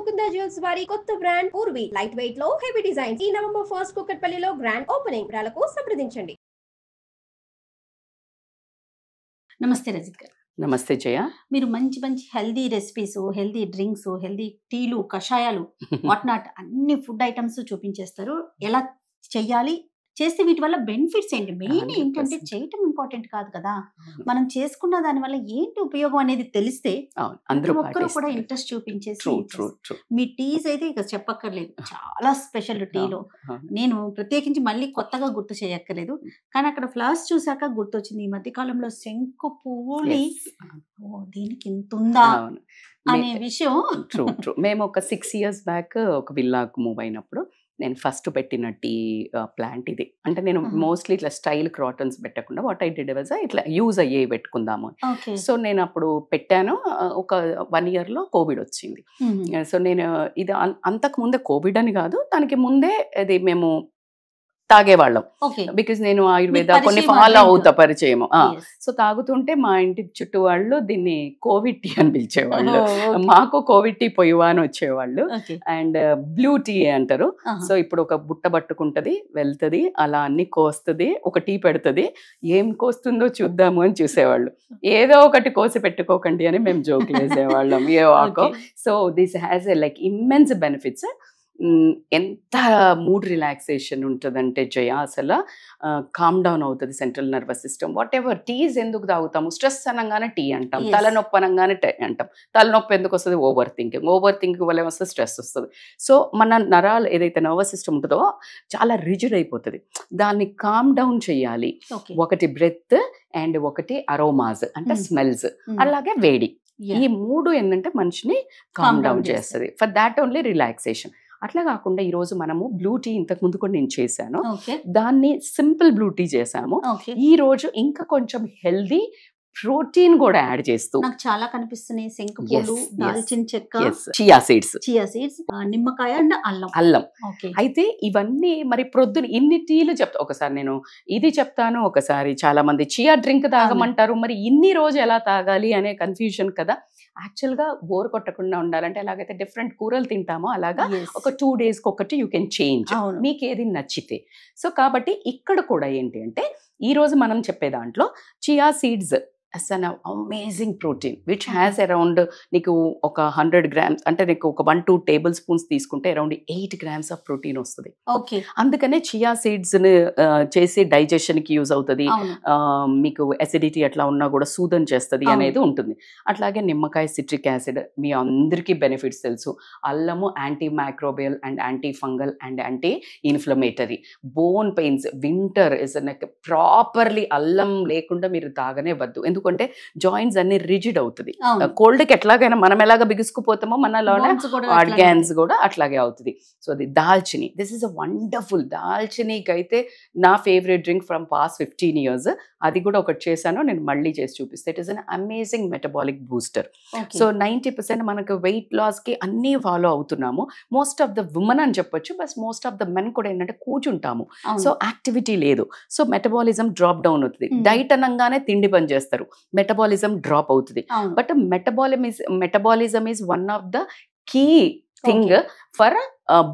Mukunda jewels వారి కొత్త brand Purvi light weight లో హెవీ డిజైన్స్ ఈ నవంబర్ 1 కుక్కట్పల్లిలో గ్రాండ్ ఓపెనింగ్. వివరాలకు సంప్రదించండి. నమస్తే రజిత్ గారు. నమస్తే జయ. మీరు మంచి మంచి healthy recipes, healthy drinks, healthy టీలు, కషాయాలు, వాట్ నాట్ అన్ని ఫుడ్ ఐటమ్స్ చూపించేస్తారు. ఎలా చెయ్యాలి, చేస్తే వీటి వల్ల బెనిఫిట్స్ ఏంటి, మెయిన్ ఏంటంటే చేయటం ఇంపార్టెంట్ కాదు కదా, మనం చేసుకున్న దాని వల్ల ఏంటి ఉపయోగం అనేది తెలిస్తే అందరూ ఒక్కరు కూడా ఇంట్రెస్ట్ చూపించేసి. మీ టీస్ అయితే ఇక చెప్పక్కర్లేదు, చాలా స్పెషల్ టీలో. నేను ప్రత్యేకించి మళ్ళీ కొత్తగా గుర్తు చేయక్కర్లేదు, కానీ అక్కడ ఫ్లవర్స్ చూసాక గుర్తొచ్చింది. ఈ మధ్య కాలంలో శంకు పువ్వుని దీనికి ఇంత ఉందా అనే విషయం. మేము ఒక 6 years బ్యాక్ ఒక విల్లాకు మూవ్ అయినప్పుడు నేను ఫస్ట్ పెట్టిన టీ ప్లాంట్ ఇది. అంటే నేను మోస్ట్లీ ఇట్లా స్టైల్ క్రాటన్స్ పెట్టకుండా వాట్ ఐ డిడ్ వాజ్ ఇట్లా యూజ్ అయ్యే పెట్టుకుందాము. సో నేను అప్పుడు పెట్టాను. ఒక 1 yearలో కోవిడ్ వచ్చింది. సో నేను ఇది అంతకు ముందే కోవిడ్ అని కాదు, దానికి ముందే అది మేము తాగేవాళ్ళం. బికాజ్ నేను ఆయుర్వేద కొన్ని ఫాలో అవుతా పరిచయము. సో తాగుతుంటే మా ఇంటి చుట్టూ వాళ్ళు దీన్ని కోవిడ్ టీ అని పిలిచేవాళ్ళు. మాకు కోవిడ్ టీ పొయ్యవా అని వచ్చేవాళ్ళు. అండ్ బ్లూ టీ అంటారు. సో ఇప్పుడు ఒక బుట్ట పట్టుకుంటది, వెళ్తుంది, అలా అన్ని కోస్తుంది, ఒక టీ పెడుతుంది, ఏం కోస్తుందో చూద్దాము అని చూసేవాళ్ళు. ఏదో ఒకటి కోసి పెట్టుకోకండి అని మేము జోక్ వేసేవాళ్ళం. ఏ వాకో. So this has a like immense benefits. ఎంత మూడ్ రిలాక్సేషన్ ఉంటుందంటే జయ, అసలు కామ్ డౌన్ అవుతుంది central nervous system. Whatever teas ఎందుకు తాగుతాము, స్ట్రెస్ అనగానే టీ అంటాం, తలనొప్పి అనగానే టీ అంటాం. తలనొప్పి ఎందుకు వస్తుంది, ఓవర్ థింకింగ్ వల్ల వస్తుంది, స్ట్రెస్ వస్తుంది. సో మన నరాలు ఏదైతే నర్వస్ సిస్టమ్ ఉంటుందో చాలా రిజిడ్ అయిపోతుంది. దాన్ని కామ్ డౌన్ చేయాలి. ఒకటి బ్రెత్ అండ్ ఒకటి అరోమాస్ అంటే స్మెల్స్, అలాగే వేడి. ఈ 3 ఏంటంటే మనిషిని కామ్ డౌన్ చేస్తుంది. For that only relaxation. అట్లా కాకుండా ఈరోజు మనము బ్లూ టీ ఇంతకు ముందు కూడా నేను చేశాను, దాన్ని సింపుల్ బ్లూ టీ చేసాము. ఈ రోజు ఇంకా కొంచెం హెల్దీ ప్రోటీన్ కూడా యాడ్ చేస్తూ నాకు చాలా కనిపిస్తున్నాయి. శంకుపూలు, దాల్చిన చెక్క, చియా సీడ్స్, నిమ్మకాయ అండ్ అల్లం. అయితే ఇవన్నీ మరి ప్రొద్దున ఇన్ని టీలు చెప్తా. ఒకసారి నేను ఇది చెప్తాను, ఒకసారి చాలా మంది చియా డ్రింక్ తాగమంటారు. మరి ఇన్ని రోజు ఎలా తాగాలి అనే కన్ఫ్యూజన్ కదా. యాక్చువల్గా బోర్ కొట్టకుండా ఉండాలంటే ఎలాగైతే డిఫరెంట్ కూరలు తింటామో అలాగా ఒక 2 days ఒకటి యూ కెన్ చేంజ్, మీకు ఏది నచ్చితే. సో కాబట్టి ఇక్కడ కూడా ఏంటి అంటే ఈ రోజు మనం చెప్పే దాంట్లో chia seeds as an amazing protein which has around నీకు ఒక 100 grams అంటే నీకు ఒక 1-2 tablespoons తీసుకుంటే అరౌండ్ 8 grams ఆఫ్ ప్రోటీన్ వస్తుంది. అందుకనే చియా సీడ్స్ చేసి డైజెషన్ కి యూజ్ అవుతుంది. మీకు అసిడిటీ అట్లా ఉన్నా కూడా సూదన్ చేస్తుంది అనేది ఉంటుంది. అట్లాగే నిమ్మకాయ సిట్రిక్ యాసిడ్ మీ అందరికీ బెనిఫిట్స్ తెలుసు. అల్లము anti microbial and anti fungal and anti inflammatory. Bone pains winter is properly అల్లం లేకుండా మీరు తాగనే వద్దు, ఎందుకంటే జాయింట్స్ అన్ని రిజిడ్ అవుతుంది. కోల్డ్కి ఎట్లాగైనా మనం ఎలాగ బిగుసుకుపోతామో మనలోనే ఆర్గాన్స్ కూడా అట్లాగే అవుతుంది. సో అది దాల్చిని, దిస్ ఇస్ అ వండర్ఫుల్. దాల్చినీకి అయితే నా favourite drink from past 15 years. అది కూడా ఒకటి చేశాను, నేను మళ్ళీ చేసి చూపిస్తే. It is an amazing metabolic booster. So 90% మనకు వెయిట్ లాస్కి అన్నీ ఫాలో అవుతున్నాము. మోస్ట్ ఆఫ్ ద ఉమెన్ అని చెప్పొచ్చు, but most of the men కూడా ఏంటంటే కూర్చుంటాము. సో యాక్టివిటీ లేదు. సో మెటబాలిజం డ్రాప్ డౌన్ అవుతుంది. డైట్ అనగానే తిండి పని చేస్తారు, మెటబాలిజం డ్రాప్ అవుతుంది. But metabolism is one of the key thing for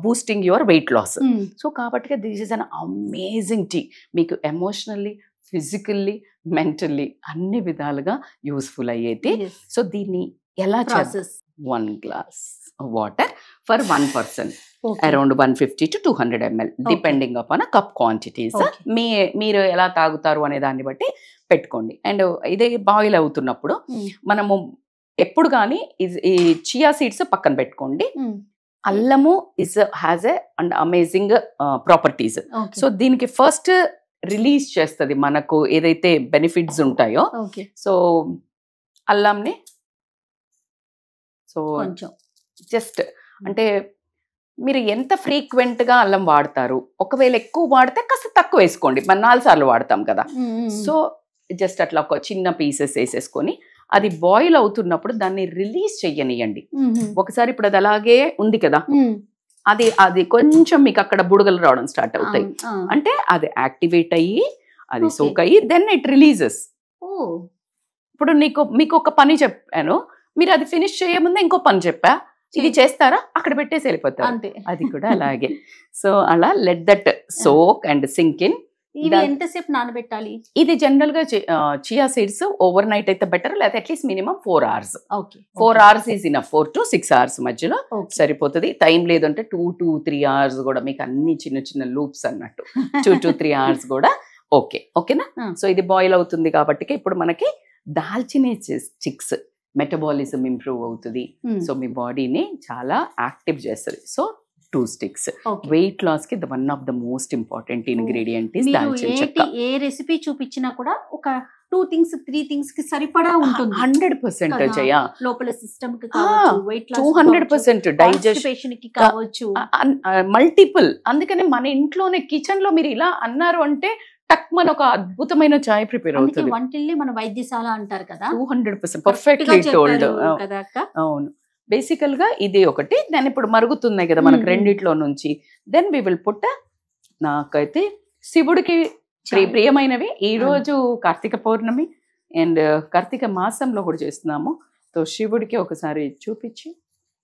boosting your weight loss. So కాబట్టి this is an amazing tea. మీకు ఎమోషనల్లీ, ఫిజికల్లీ, మెంటల్లీ అన్ని విధాలుగా యూస్ఫుల్ అయ్యేది. సో దీన్ని ఎలా చేస్తారు? 1 glass water for 1 person, around 150 to 200 ml depending upon cup quantities. మీరు ఎలా తాగుతారు అనే దాన్ని బట్టి పెట్టుకోండి. అండ్ ఇదే బాయిల్ అవుతున్నప్పుడు మనము ఎప్పుడు కానీ ఈ చియా సీడ్స్ పక్కన పెట్టుకోండి. అల్లము has a and amazing properties. So దీనికి ఫస్ట్ రిలీజ్ చేస్తుంది మనకు ఏదైతే బెనిఫిట్స్ ఉంటాయో. సో అల్లంని సో జస్ట్ అంటే మీరు ఎంత ఫ్రీక్వెంట్గా అల్లం వాడతారు, ఒకవేళ ఎక్కువ వాడితే కాస్త తక్కువ వేసుకోండి. మనం 4 సార్లు వాడతాం కదా. సో జస్ట్ అట్లా ఒక చిన్న పీసెస్ వేసేసుకొని అది బాయిల్ అవుతున్నప్పుడు దాన్ని రిలీజ్ చెయ్యనియండి. ఒకసారి ఇప్పుడు అది అలాగే ఉంది కదా, అది కొంచెం మీకు అక్కడ బుడగలు రావడం స్టార్ట్ అవుతాయి అంటే అది యాక్టివేట్ అయ్యి అది సోక్ అయ్యి దెన్ ఇట్ రిలీజెస్. ఇప్పుడు మీకు ఒక పని చెప్పాను, మీరు అది ఫినిష్ చేయముందే ఇంకో పని చెప్పా, ఇది చేస్తారా అక్కడ పెట్టేసి వెళ్ళిపోతారు, అంతే. అది కూడా అలాగే. సో అలా let that soak and sink in. ఇవి ఎంతసేపు నానబెట్టాలి? ఇది జనరల్ గా చియా సీడ్స్ ఓవర్ నైట్ అయితే బెటర్, లేకపోతే at least minimum 4 hours. Okay, 4 hours is enough. 4 to 6 hours మధ్యలో సరిపోతుంది. టైం లేదంటే 2 to 3 hours కూడా, మీకు అన్ని చిన్న చిన్న లూప్స్ అన్నట్టు 2 to 3 hours కూడా ఓకే. ఓకేనా? సో ఇది బాయిల్ అవుతుంది కాబట్టి ఇప్పుడు మనకి దాల్చిన చిక్స్ మెటబాలిజం ఇంప్రూవ్ అవుతుంది. సో మీ బాడీని చాలా యాక్టివ్ చేస్తుంది. So 2 sticks. వెయిట్ లాస్ కి one of the most important ingredient is దాల్చిన చెక్క. ఏ రెసిపీ చూపించినా కూడా ఒక 2 things 3 things కి సరిపడా ఉంటుంది. 100% జయ. లోపల సిస్టమ్ కి కావచ్చు, వెయిట్ లాస్ 200% డైజెషన్ కి కావచ్చు, మల్టిపుల్. అందుకని మన ఇంట్లోనే కిచెన్ లో మీరు ఇలా అన్నారు అంటే టక్ మన ఒక అద్భుతమైన చాయ్ ప్రిపేర్ అవుతుంది. వంటిల్ని మన వైద్యశాల అంటారు కదా. 200% పర్ఫెక్ట్లీ టోల్డ్. అవును. బేసికల్ గా ఇది ఒకటి. దాని ఇప్పుడు మరుగుతున్నాయి కదా మనకు రెండిట్లో నుంచి. దెన్ వి విల్ పుట్, నాకైతే శివుడికి ప్రియమైనవి. ఈ రోజు కార్తీక పౌర్ణమి అండ్ కార్తీక మాసంలో కూడా చేస్తున్నాము. సో శివుడికి ఒకసారి చూపించి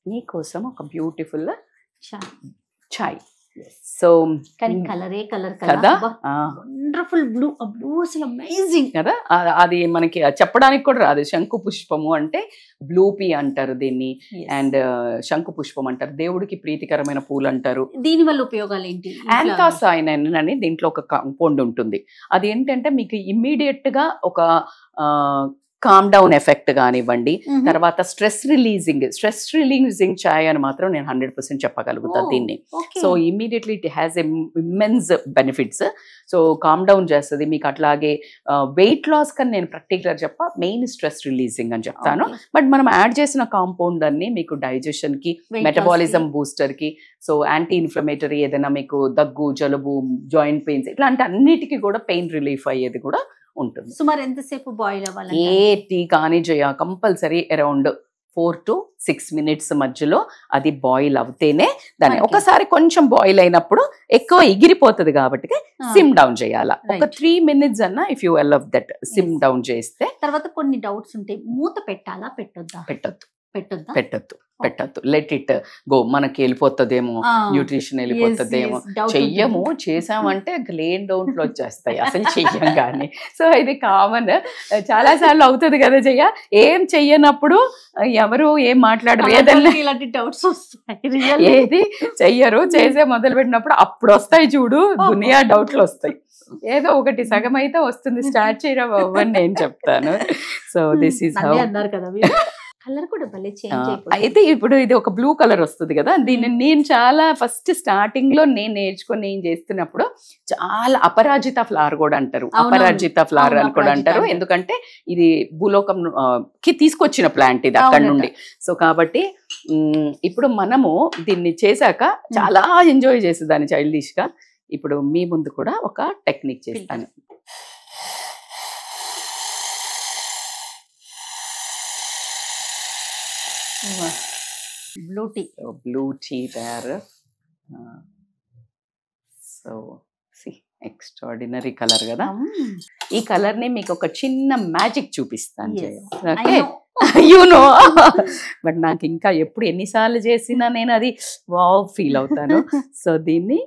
మీకోసం ఒక బ్యూటిఫుల్ చాయ్. సో కలరే కలర్ కదా, వండర్ఫుల్ బ్లూ. బ్లూ అసలు అమేజింగ్ కదా. అది మనకి చెప్పడానికి కూడా రాదు. శంకు పుష్పము అంటే బ్లూపీ అంటారు దీన్ని, అండ్ శంకు పుష్పం అంటారు. దేవుడికి ప్రీతికరమైన పూలు అంటారు. దీని వల్ల ఉపయోగాలు ఏంటి? యాంథోసైనిన్ అని దీంట్లో ఒక కాంపౌండ్ ఉంటుంది. అది ఏంటంటే మీకు ఇమ్మీడియట్ గా ఒక కామ్ డౌన్ ఎఫెక్ట్ కానివ్వండి, తర్వాత స్ట్రెస్ రిలీజింగ్ చాయ్ అని మాత్రం నేను 100% చెప్పగలుగుతా దీన్ని. So immediately it has immense benefits. So calm down చేస్తుంది మీకు. అట్లాగే వెయిట్ లాస్ కని నేను పర్టికులర్ మెయిన్ స్ట్రెస్ రిలీజింగ్ అని చెప్తాను. బట్ మనం యాడ్ చేసిన కాంపౌండ్ అన్ని మీకు డైజెషన్ కి, మెటబాలిజం బూస్టర్ కి, సో యాంటీ ఇన్ఫ్లమేటరీ, ఏదైనా మీకు దగ్గు, జలుబు, జాయింట్ పెయిన్స్ ఇట్లాంటి అన్నిటికీ కూడా పెయిన్ రిలీఫ్ అయ్యేది కూడా ఉంటుంది. సుమారు ఎంతసేపు బాయిల్ అవ్వాలి? ఏ టీ కానీ జయ కంపల్సరీ అరౌండ్ 4 to 6 minutes మధ్యలో అది బాయిల్ అవుతేనే దాన్ని. ఒకసారి కొంచెం బాయిల్ అయినప్పుడు ఎక్కువ ఎగిరిపోతుంది కాబట్టి సిమ్ డౌన్ చేయాలా. ఒక 3 minutes అన్నా if you allow that SIM down చేస్తే. తర్వాత కొన్ని డౌట్స్ ఉంటాయి, మూత పెట్టాలా పెట్టొద్దా? పెట్టద్దు. Let it go. మనకి వెళ్ళిపోతుందేమో, న్యూట్రిషన్ వెళ్ళిపోతుందేమో. చెయ్యము, చేసామంటే లేన్ డౌన్లో వచ్చేస్తాయి అసలు చెయ్యం కానీ. సో ఇది కామన్, చాలా సార్లు అవుతుంది కదా చెయ్య. ఏం చెయ్యనప్పుడు ఎవరు ఏం మాట్లాడరు, ఏదైనా ఇలాంటి డౌట్స్ వస్తాయి. ఏది చెయ్యరు, చేసే మొదలు పెట్టినప్పుడు అప్పుడు వస్తాయి చూడు దునియా డౌట్లు వస్తాయి. ఏదో ఒకటి సగం అయితే వస్తుంది, స్టార్ట్ చేయడం అవ్వని నేను చెప్తాను. So this is how. అన్నారు కదా కలర్ కూడా భలే చేంజ్ అయిపోయింది. అయితే ఇప్పుడు ఇది ఒక బ్లూ కలర్ వస్తుంది కదా. దీన్ని నేను చాలా ఫస్ట్ స్టార్టింగ్ లో నేను నేర్చుకొని ఏం చేస్తున్నప్పుడు చాలా అపరాజిత ఫ్లవర్ కూడా అంటారు. అపరాజిత ఫ్లవర్ అని కూడా అంటారు. ఎందుకంటే ఇది భూలోకం కి తీసుకొచ్చిన ప్లాంట్ ఇది అక్కడ నుండి. సో కాబట్టి ఇప్పుడు మనము దీన్ని చేశాక చాలా ఎంజాయ్ చేసేదాన్ని చైల్డిష్ గా. ఇప్పుడు మీ ముందు కూడా ఒక టెక్నిక్ చేస్తాను. బ్లూ టీ తయారు. సో ఎక్స్ట్రాడినరీ కలర్ కదా. ఈ కలర్ ని మీకు ఒక చిన్న మ్యాజిక్ చూపిస్తాను. Okay, you know. బట్ నాకు ఇంకా ఎప్పుడు ఎన్నిసార్లు చేసినా నేను అది వావ్ ఫీల్ అవుతాను. సో దీన్ని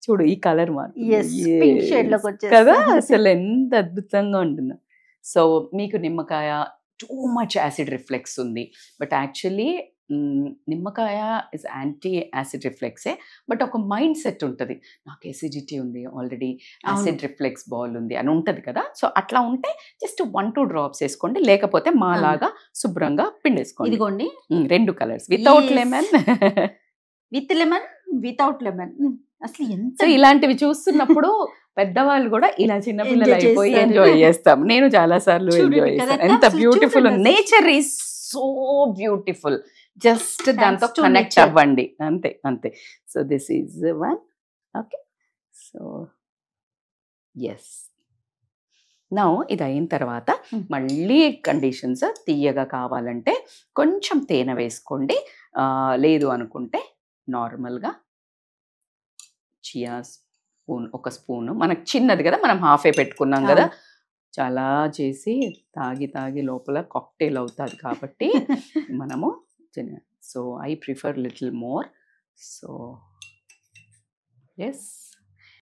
చూడు, ఈ కలర్ కదా అసలు ఎంత అద్భుతంగా ఉంటుందో. సో మీకు నిమ్మకాయ టూ మచ్ యాసిడ్ రిఫ్లెక్స్ ఉంది. బట్ యాక్చువల్లీ నిమ్మకాయ ఇస్ యాంటీ యాసిడ్ రిఫ్లెక్సే. బట్ ఒక మైండ్ సెట్ ఉంటుంది, నాకు ఎసిడిటీ ఉంది ఆల్రెడీ, యాసిడ్ రిఫ్లెక్స్ బాల్ ఉంది అని ఉంటుంది కదా. సో అట్లా ఉంటే జస్ట్ 1-2 drops వేసుకోండి. లేకపోతే మాలాగా శుభ్రంగా పిండేసుకోండి. ఇదిగోండి 2 colours, without lemon, with lemon, without lemon. అసలు ఎంత ఇలాంటివి చూస్తున్నప్పుడు పెద్దవాళ్ళు కూడా ఇలా చిన్నపిల్లలు అయిపోయి ఎంజాయ్ చేస్తాం. నేను చాలా సార్లు ఎంజాయ్ చేస్తాను. ఎంత beautiful, nature is so beautiful. Just దాంతో కనెక్ట్ అవ్వండి, అంతే అంతే. So this is one. Okay, so yes. Now ఇది అయిన తర్వాత మళ్ళీ కండిషన్స్ తీయగా కావాలంటే కొంచెం తేనె వేసుకోండి. లేదు అనుకుంటే నార్మల్గా చియా స్పూన్, ఒక స్పూను, మనకు చిన్నది కదా, మనం హాఫే పెట్టుకున్నాం కదా. చాలా చేసి తాగి తాగి లోపల కాక్టైల్ అవుతుంది కాబట్టి మనము so I prefer little more. So yes,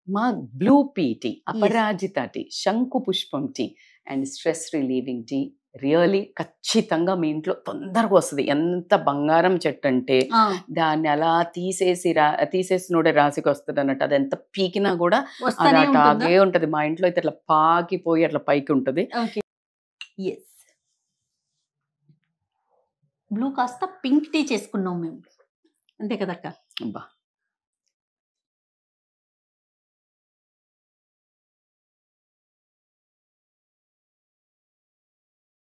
మా బ్లూ పీ టీ, అపరాజిత టీ, శంకు పుష్పం tea and stress relieving tea really ఖచ్చితంగా మీ ఇంట్లో తొందరగా వస్తుంది. ఎంత బంగారం చెట్టు అంటే దాన్ని అలా తీసేసినోడే రాసికి వస్తుంది అన్నట్టు. అది ఎంత పీకినా కూడా అది అట్లాగే ఉంటది. మా ఇంట్లో అయితే అట్లా పాకిపోయి అట్లా పైకి ఉంటది. బ్లూ కాస్త పింక్ టీ చేసుకున్నాం మేము, అంతే కదక్క. బా